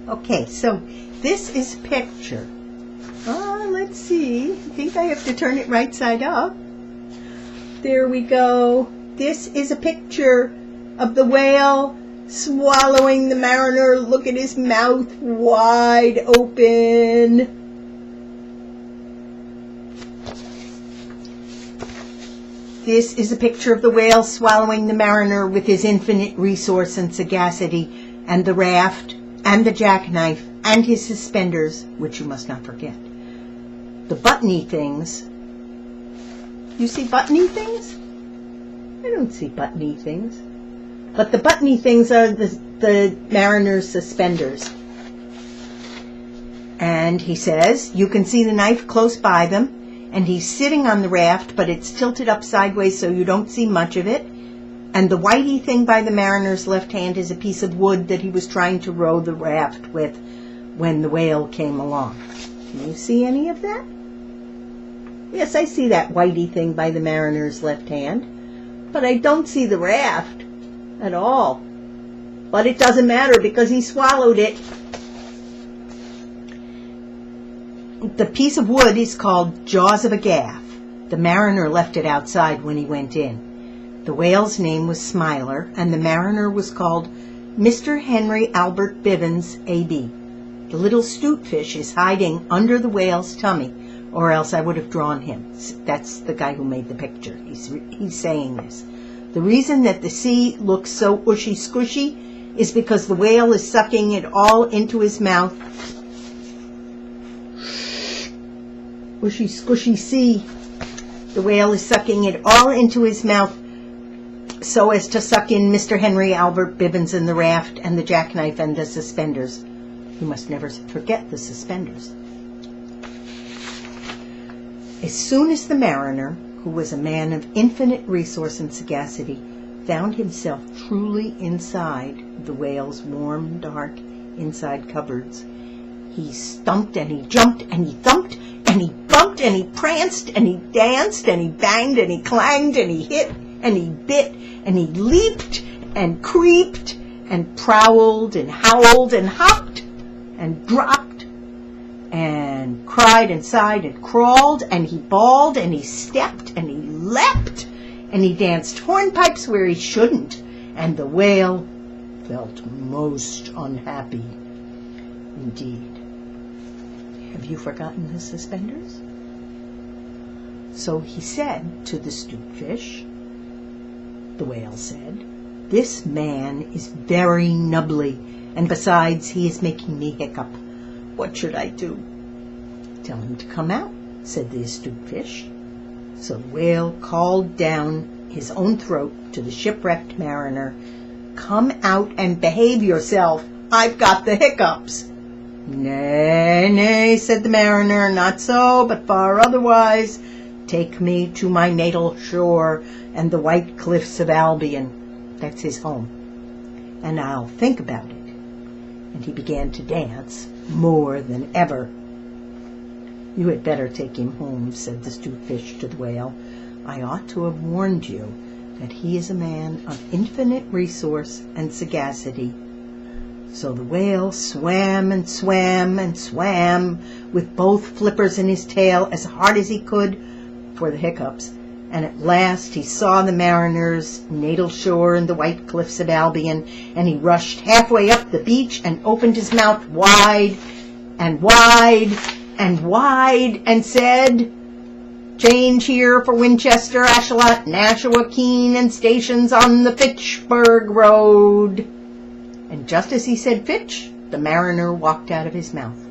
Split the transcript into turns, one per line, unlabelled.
Okay, so this is a picture. Let's see. I think I have to turn it right side up. There we go. This is a picture of the whale swallowing the mariner. Look at his mouth wide open. This is a picture of the whale swallowing the mariner with his infinite resource and sagacity, and the raft, and the jackknife, and his suspenders, which you must not forget. The buttony things. You see buttony things? I don't see buttony things. But the buttony things are the mariner's suspenders. And he says, you can see the knife close by them, and he's sitting on the raft, but it's tilted up sideways so you don't see much of it. And the whitey thing by the mariner's left hand is a piece of wood that he was trying to row the raft with when the whale came along. Can you see any of that? Yes, I see that whitey thing by the mariner's left hand, but I don't see the raft at all. But it doesn't matter because he swallowed it. The piece of wood is called Jaws of a Gaff. The mariner left it outside when he went in. The whale's name was Smiler, and the mariner was called Mr. Henry Albert Bivens, A.B. The little stute-fish is hiding under the whale's tummy, or else I would have drawn him. That's the guy who made the picture. He's saying this. The reason that the sea looks so ushy-squishy is because the whale is sucking it all into his mouth. Ushy, squishy sea. The whale is sucking it all into his mouth so as to suck in Mr. Henry Albert Bivens and the raft and the jackknife and the suspenders. You must never forget the suspenders. As soon as the mariner, who was a man of infinite resource and sagacity, found himself truly inside the whale's warm, dark inside cupboards, he stumped and he jumped and he thumped and he bumped and he pranced and he danced and he banged and he clanged and he hit and he bit and he leaped and creeped and prowled and howled and hopped and dropped and cried and sighed and crawled and he bawled and he stepped and he leapt and he danced hornpipes where he shouldn't, and the whale felt most unhappy indeed. Have you forgotten the suspenders? So he said to the stute-fish, the whale said, this man is very nubbly, and besides he is making me hiccup. What should I do? Tell him to come out, said the astute-fish. So the whale called down his own throat to the shipwrecked mariner, come out and behave yourself. I've got the hiccups. Nay, nay, said the mariner, not so, but far otherwise. Take me to my natal shore and the white cliffs of Albion. That's his home. And I'll think about it. And he began to dance more than ever. You had better take him home, said the stute-fish to the whale. I ought to have warned you that he is a man of infinite resource and sagacity. So the whale swam and swam and swam with both flippers in his tail as hard as he could for the hiccups, and at last he saw the mariner's natal shore and the white cliffs of Albion, and he rushed halfway up the beach and opened his mouth wide and wide and wide and said, change here for Winchester, Ashuelot, Nashua, Keene, and stations on the Fitchburg Road. And just as he said Fitch, the mariner walked out of his mouth.